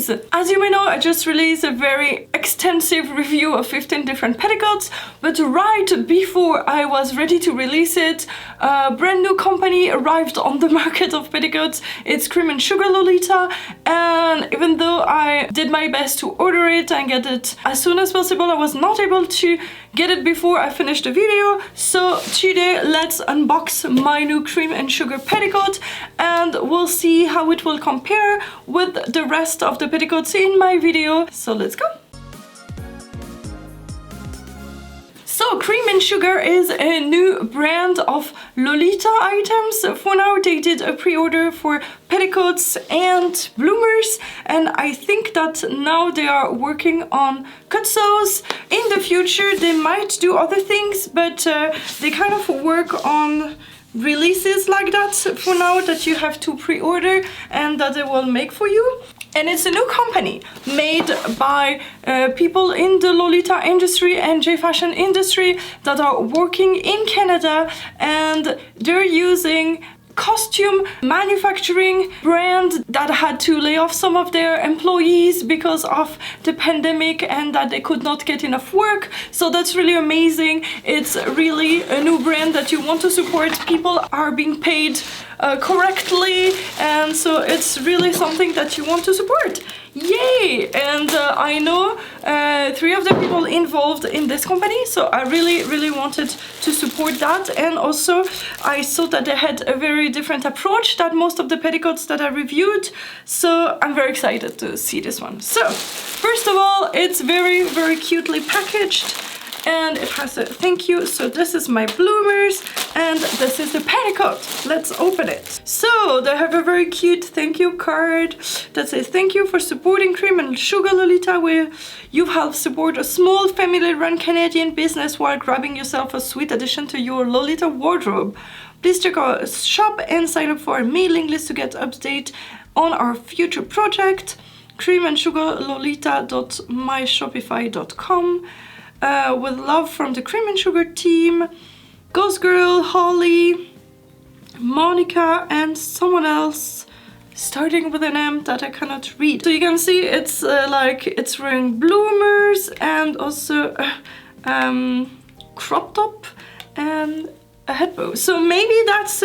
guys! As you may know, I just released a very extensive review of 15 different petticoats, but right before I was ready to release it, a brand new company arrived on the market of petticoats. It's Cream and Sugar Lolita, and even though I did my best to order it and get it as soon as possible, I was not able to get it before I finished the video. So today let's unbox my new Cream and Sugar petticoat, and we'll see how it will compare with the rest of the petticoats in my video. So let's go! So Cream and Sugar is a new brand of Lolita items. For now they did a pre-order for petticoats and bloomers, and I think that now they are working on cut sews. In the future they might do other things, but they kind of work on releases like that for now that you have to pre-order and that they will make for you. And it's a new company made by people in the Lolita industry and J-fashion industry that are working in Canada, and they're using costume manufacturing brand that had to lay off some of their employees because of the pandemic and that they could not get enough work. So that's really amazing. It's really a new brand that you want to support. People are being paid correctly, and so it's really something that you want to support. Yay! And I know 3 of the people involved in this company, so I really wanted to support that. And also I saw that they had a very different approach than most of the petticoats that I reviewed, so I'm very excited to see this one. So first of all, it's very cutely packaged, and it has a thank you. So this is my bloomers and this is the petticoat. Let's open it. So they have a very cute thank you card that says thank you for supporting Cream and Sugar Lolita, where you help support a small family-run Canadian business while grabbing yourself a sweet addition to your Lolita wardrobe. Please check our shop and sign up for our mailing list to get update on our future project. creamandsugarlolita.myshopify.com. With love from the Cream and Sugar team, Ghost Girl, Holly, Monica, and someone else starting with an M that I cannot read. So you can see it's like it's wearing bloomers and also crop top and a head bow. So maybe that's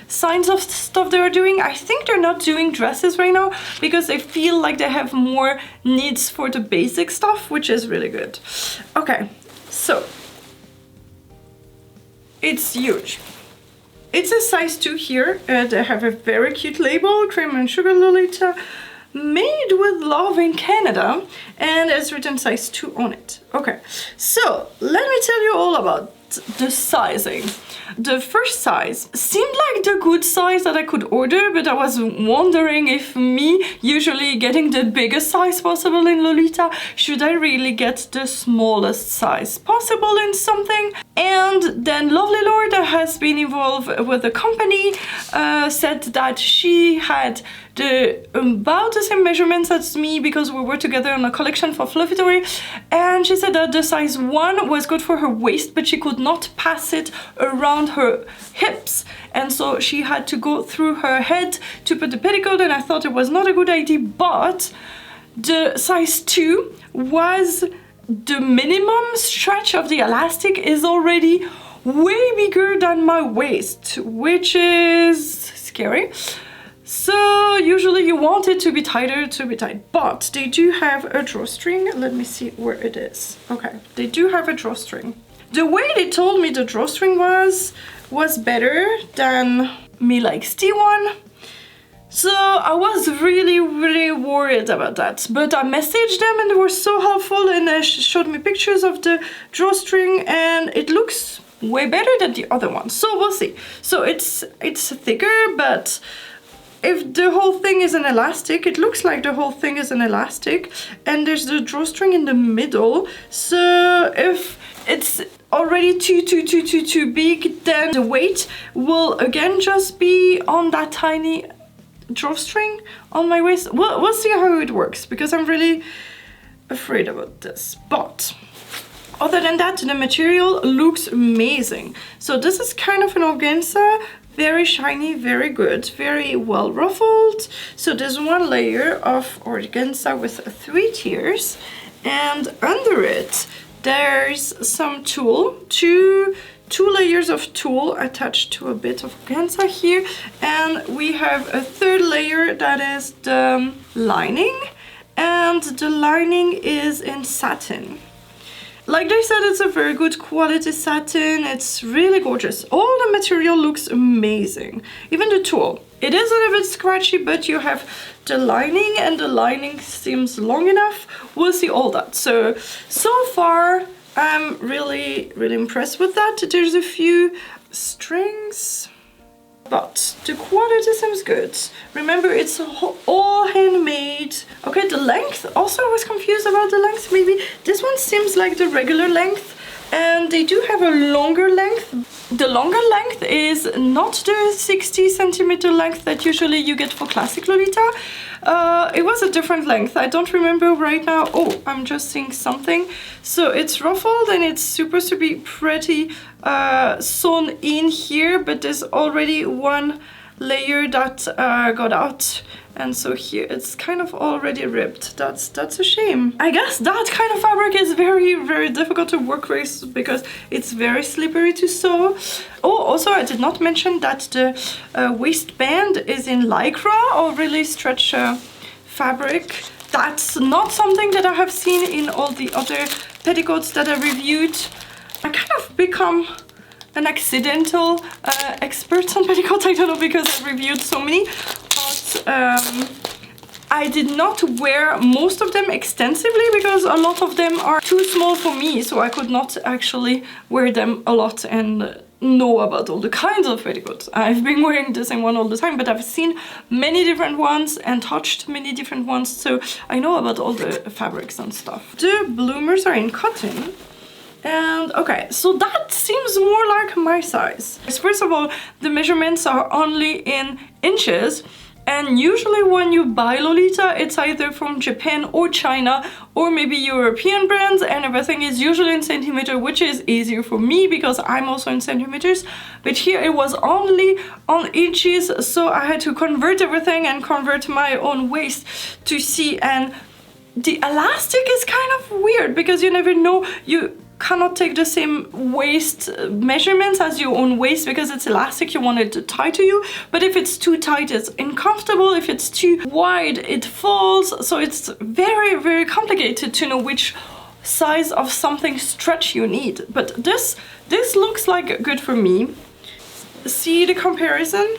signs of stuff they're doing. I think they're not doing dresses right now because I feel like they have more needs for the basic stuff, which is really good. Okay, so it's huge. It's a size 2 here. They have a very cute label, Cream and Sugar Lolita, made with love in Canada, and it's written size 2 on it. Okay, so let me tell you all about the sizing. The first size seemed like the good size that I could order, but I was wondering if me, usually getting the biggest size possible in Lolita, should I really get the smallest size possible in something? And then Lovely Lord, that has been involved with the company, said that she had about the same measurements as me because we were together on a collection for Fluffy Toy, and she said that the size 1 was good for her waist, but she could not pass it around her hips, and so she had to go through her head to put the petticoat, and I thought it was not a good idea. But the size 2 was the minimum stretch of the elastic is already way bigger than my waist, which is scary. So usually you want it to be tighter to be tight, but they do have a drawstring. Let me see where it is. Okay, they do have a drawstring. The way they told me the drawstring was better than Me Likes T1. So I was really worried about that, but I messaged them and they were so helpful, and they showed me pictures of the drawstring, and it looks way better than the other one. So we'll see. So it's thicker, but if the whole thing is an elastic, it looks like the whole thing is an elastic, and there's the drawstring in the middle. So if it's already too big, then the weight will again just be on that tiny drawstring on my waist. We'll see how it works, because I'm really afraid about this. But Other than that, the material looks amazing. So this is kind of an organza, very shiny, very good, very well ruffled. So there's one layer of organza with 3 tiers, and under it there's some tulle, two layers of tulle attached to a bit of organza here, and we have a 3rd layer that is the lining, and the lining is in satin. Like they said, it's a very good quality satin. It's really gorgeous. All the material looks amazing. Even the tulle. It is a little bit scratchy, but you have the lining, and the lining seems long enough. We'll see all that. So far, I'm really impressed with that. There's a few strings, but the quality seems good. Remember, it's all handmade. Okay, the length, also I was confused about the length. Maybe this one seems like the regular length, and they do have a longer length. The longer length is not the 60 centimeter length that usually you get for classic Lolita. It was a different length. I don't remember right now. Oh, I'm just seeing something. So it's ruffled, and it's supposed to be pretty sewn in here, but there's already one layer that got out, and so here it's kind of already ripped. That's a shame. I guess that kind of fabric is very difficult to work with because it's very slippery to sew. Oh, also I did not mention that the waistband is in lycra, or really stretch fabric. That's not something that I have seen in all the other petticoats that I reviewed. I kind of become an accidental expert on petticoats, I don't know, because I've reviewed so many, but I did not wear most of them extensively because a lot of them are too small for me, so I could not actually wear them a lot and know about all the kinds of petticoats. I've been wearing the same one all the time, but I've seen many different ones and touched many different ones, so I know about all the fabrics and stuff. The bloomers are in cotton. And okay, so that seems more like my size. First of all, the measurements are only in inches, and usually when you buy Lolita, it's either from Japan or China or maybe European brands, and everything is usually in centimeter, which is easier for me because I'm also in centimeters. But here it was only on inches, so I had to convert everything and convert my own waist to see. And the elastic is kind of weird because you never know, you cannot take the same waist measurements as your own waist because it's elastic, you want it to tie to you, but if it's too tight it's uncomfortable, if it's too wide it falls, so it's very complicated to know which size of something stretch you need. But this looks like good for me. See the comparison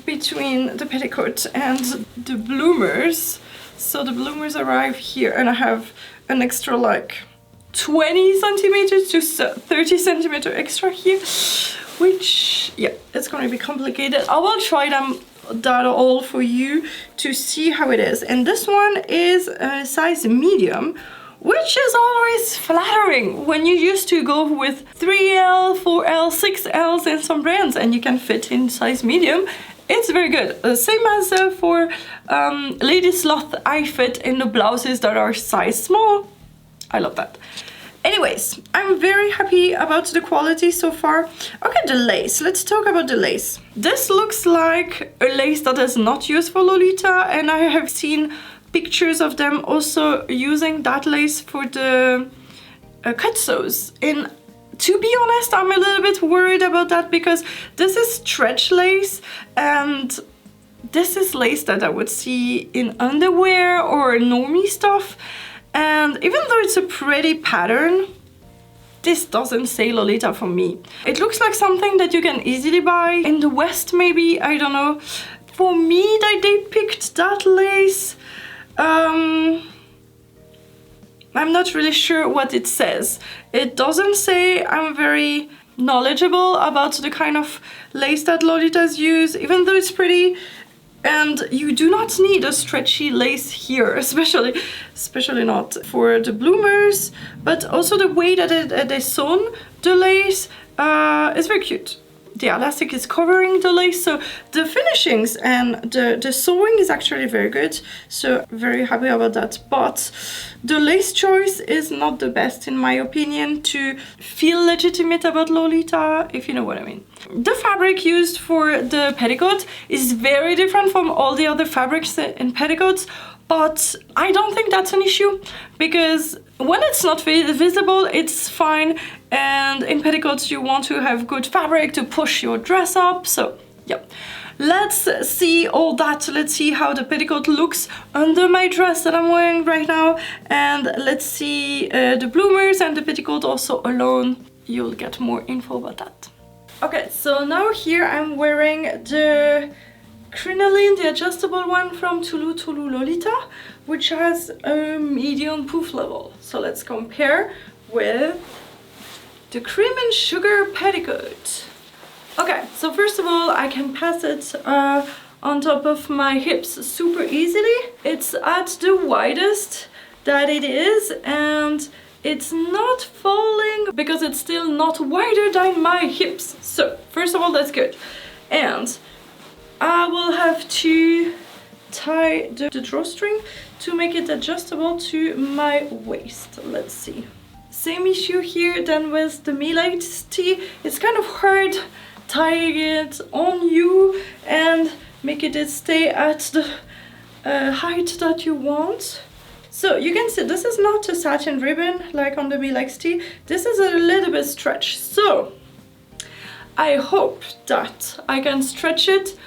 between the petticoat and the bloomers. So the bloomers arrive here, and I have an extra like 20 centimeters to 30 centimeter extra here, which, yeah, it's going to be complicated. I will try that all for you to see how it is. And this one is a size medium, which is always flattering when you used to go with 3L, 4L, 6Ls in some brands, and you can fit in size medium. It's very good. Same as for Lady Sloth, I fit in the blouses that are size small. I love that. Anyways, I'm very happy about the quality so far. Okay, the lace. Let's talk about the lace. This looks like a lace that is not used for Lolita, and I have seen pictures of them also using that lace for the cut sews. And to be honest, I'm a little bit worried about that because this is stretch lace, and this is lace that I would see in underwear or normie stuff. And even though it's a pretty pattern, this doesn't say Lolita for me. It looks like something that you can easily buy in the West, maybe, I don't know. For me, that they picked that lace, I'm not really sure what it says. It doesn't say. I'm very knowledgeable about the kind of lace that Lolitas use, even though it's pretty. And you do not need a stretchy lace here, especially not for the bloomers, but also the way that they sewn the lace is very cute. the elastic is covering the lace, so the finishings and the sewing is actually very good, so very happy about that. But the lace choice is not the best in my opinion to feel legitimate about Lolita, if you know what I mean. The fabric used for the petticoat is very different from all the other fabrics in petticoats, but I don't think that's an issue, because when it's not visible, it's fine, and in petticoats you want to have good fabric to push your dress up, so yeah. Let's see all that. Let's see how the petticoat looks under my dress that I'm wearing right now, and let's see the bloomers and the petticoat also alone. You'll get more info about that. Okay, so now here I'm wearing the crinoline, the adjustable one from Tulu Lolita, which has a medium poof level. So let's compare with the cream and sugar petticoat. Okay, so first of all, I can pass it on top of my hips super easily. It's at the widest that it is, and it's not falling because it's still not wider than my hips. So first of all, that's good. And I will have to tie the drawstring to make it adjustable to my waist. Let's see. Same issue here than with the Lolita tee. It's kind of hard tying it on you and making it stay at the height that you want. So you can see this is not a satin ribbon like on the Lolita tee. This is a little bit stretched. So I hope that I can stretch it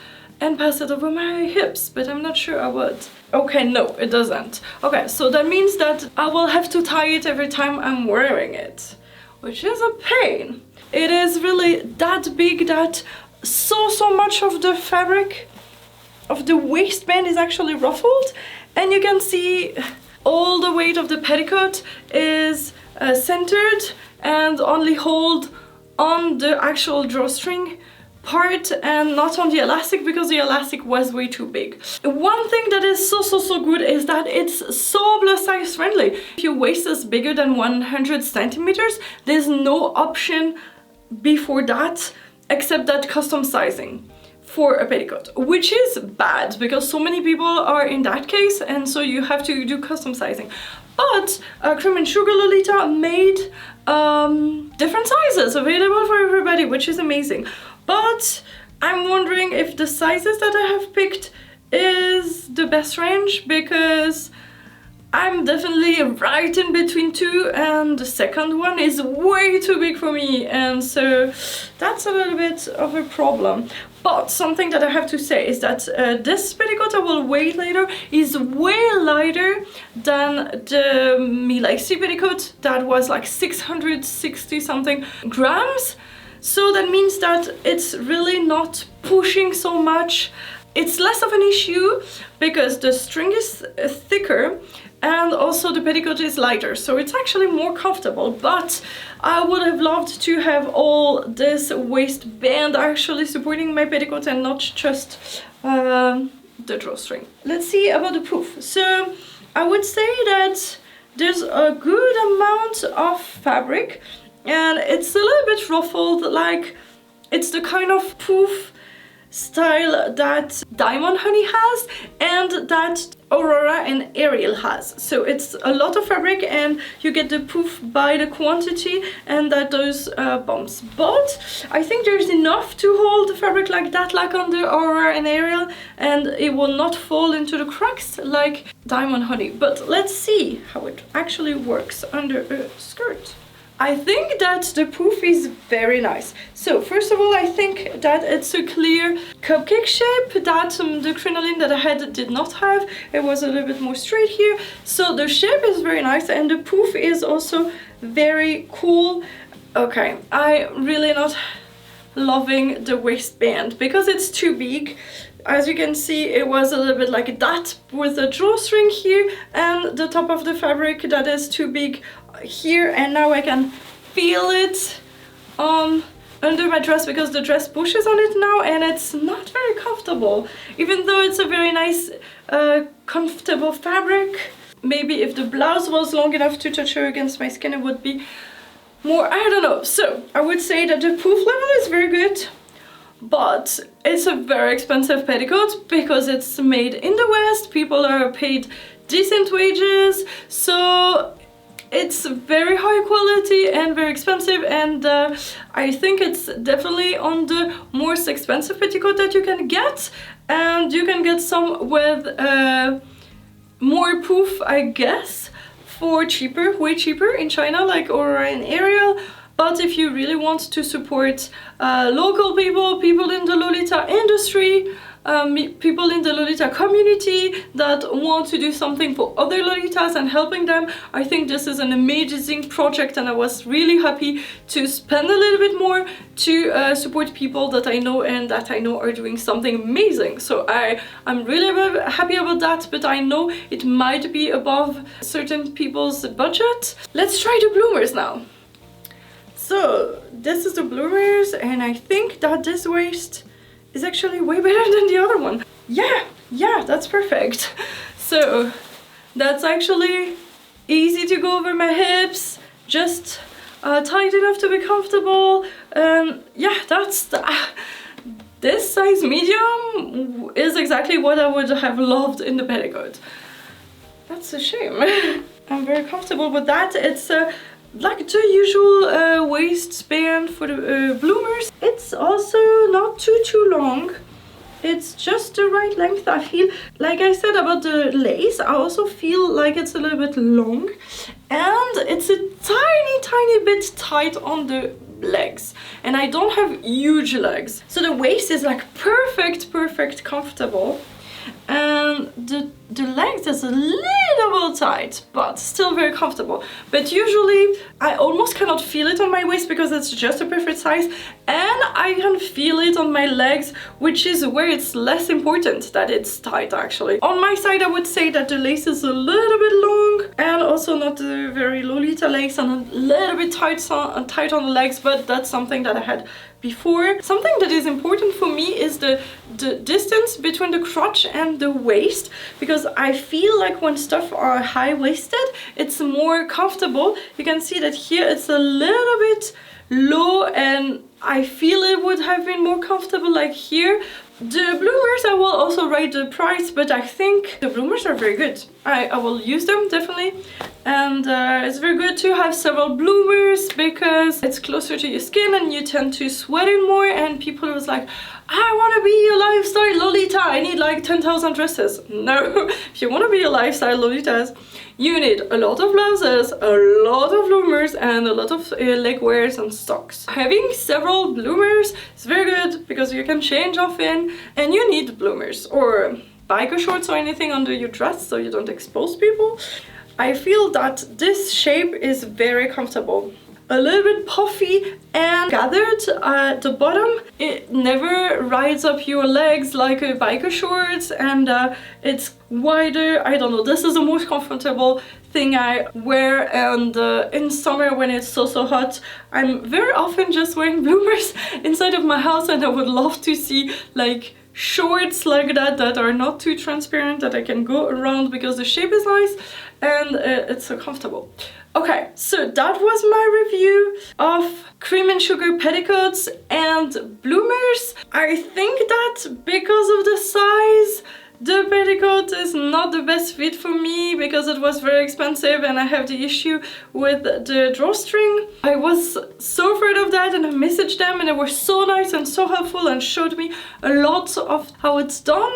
and pass it over my hips, but I'm not sure I would. Okay, no, it doesn't. Okay, so that means that I will have to tie it every time I'm wearing it, which is a pain. It is really that big that so much of the fabric of the waistband is actually ruffled, and you can see all the weight of the petticoat is centered and only hold on the actual drawstring part and not on the elastic, because the elastic was way too big. One thing that is so good is that it's so plus size friendly. If your waist is bigger than 100 centimeters, there's no option before that except that custom sizing for a petticoat, which is bad because so many people are in that case, and so you have to do custom sizing. But Cream and Sugar Lolita made different sizes available for everybody, which is amazing. But I'm wondering if the sizes that I have picked is the best range, because I'm definitely right in between two, and the second one is way too big for me, and so that's a little bit of a problem. But something that I have to say is that this petticoat I will weigh later is way lighter than the Lolita petticoat that was like 660 something grams. So that means that it's really not pushing so much. It's less of an issue because the string is thicker and also the petticoat is lighter, so it's actually more comfortable. But I would have loved to have all this waistband actually supporting my petticoat and not just the drawstring. Let's see about the poof. So I would say that there's a good amount of fabric, and it's a little bit ruffled, like it's the kind of poof style that Diamond Honey has and that Aurora and Ariel has. So it's a lot of fabric and you get the poof by the quantity and that those bumps. But I think there's enough to hold the fabric like that, like on the Aurora and Ariel, and it will not fall into the cracks like Diamond Honey. But let's see how it actually works under a skirt. I think that the poof is very nice. So first of all, I think that it's a clear cupcake shape that the crinoline that I had did not have. It was a little bit more straight here. So the shape is very nice and the poof is also very cool. Okay, I'm really not loving the waistband because it's too big. As you can see, it was a little bit like that with a drawstring here and the top of the fabric that is too big here, and now I can feel it under my dress because the dress pushes on it now and it's not very comfortable, even though it's a very nice comfortable fabric. Maybe if the blouse was long enough to touch her against my skin, it would be more, I don't know. So I would say that the poof level is very good. but it's a very expensive petticoat because it's made in the West. People are paid decent wages, so it's very high quality and very expensive, and I think it's definitely on the most expensive petticoat that you can get, and you can get some with more poof, I guess, for cheaper, way cheaper in China, like, or in Ariel. But if you really want to support local people, people in the Lolita industry, people in the Lolita community that want to do something for other Lolitas and helping them, I think this is an amazing project, and I was really happy to spend a little bit more to support people that I know and that I know are doing something amazing. So I'm really happy about that, but I know it might be above certain people's budget. Let's try the bloomers now. So this is the bloomers, and I think that this waist is actually way better than the other one. Yeah, that's perfect. So that's actually easy to go over my hips, just tight enough to be comfortable. Yeah, this size medium is exactly what I would have loved in the petticoat. That's a shame. I'm very comfortable with that. It's like the usual waistband for the bloomers. It's also not too long. It's just the right length. I feel, like I said about the lace, I also feel like it's a little bit long, and it's a tiny bit tight on the legs, and I don't have huge legs, so the waist is like perfect comfortable, and the legs is a little tight, but still very comfortable. But usually I almost cannot feel it on my waist because it's just a perfect size, and I can feel it on my legs, which is where it's less important that it's tight actually. On my side, I would say that the lace is a little bit long, and also not the very Lolita lace, and a little bit tight on the legs, but that's something that I had before. Something that is important for me is the distance between the crotch and the waist, because I feel like when stuff are high-waisted, it's more comfortable. You can see that here it's a little bit low, and I feel it would have been more comfortable like here. The bloomers, I will also write the price, but I think the bloomers are very good. I will use them definitely, and it's very good to have several bloomers because it's closer to your skin and you tend to sweat in more, and people was like, I want to be a lifestyle Lolita, I need like 10,000 dresses. No, if you want to be a lifestyle Lolitas, you need a lot of blouses, a lot of bloomers, and a lot of leg wears and socks. Having several bloomers is very good because you can change often, and you need bloomers or biker shorts or anything under your dress so you don't expose people. I feel that this shape is very comfortable. A little bit puffy and gathered at the bottom. It never rides up your legs like a biker shorts, and it's wider. I don't know, this is the most comfortable thing I wear, and in summer when it's so hot, I'm very often just wearing bloomers inside of my house, and I would love to see like shorts like that are not too transparent, that I can go around because the shape is nice and it's so comfortable. Okay, so that was my review of cream and sugar petticoats and bloomers. I think that because of the size, the petticoat is not the best fit for me because it was very expensive, and I have the issue with the drawstring. I was so afraid of that, and I messaged them, and they were so nice and so helpful and showed me a lot of how it's done.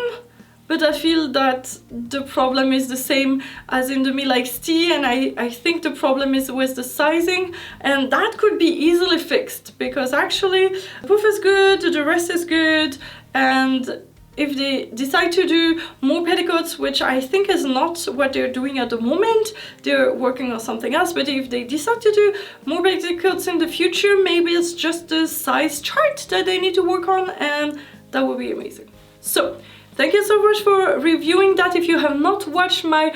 But I feel that the problem is the same as in the Me Likes Tea, and I think the problem is with the sizing, and that could be easily fixed because actually the poof is good, the rest is good, and if they decide to do more petticoats, which I think is not what they're doing at the moment, they're working on something else, but if they decide to do more petticoats in the future, maybe it's just the size chart that they need to work on, and that would be amazing. So thank you so much for reviewing that. If you have not watched my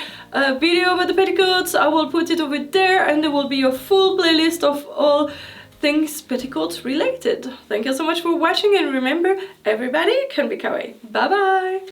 video about the petticoats, I will put it over there, and there will be a full playlist of all things petticoat related. Thank you so much for watching, and remember, everybody can be kawaii. Bye bye!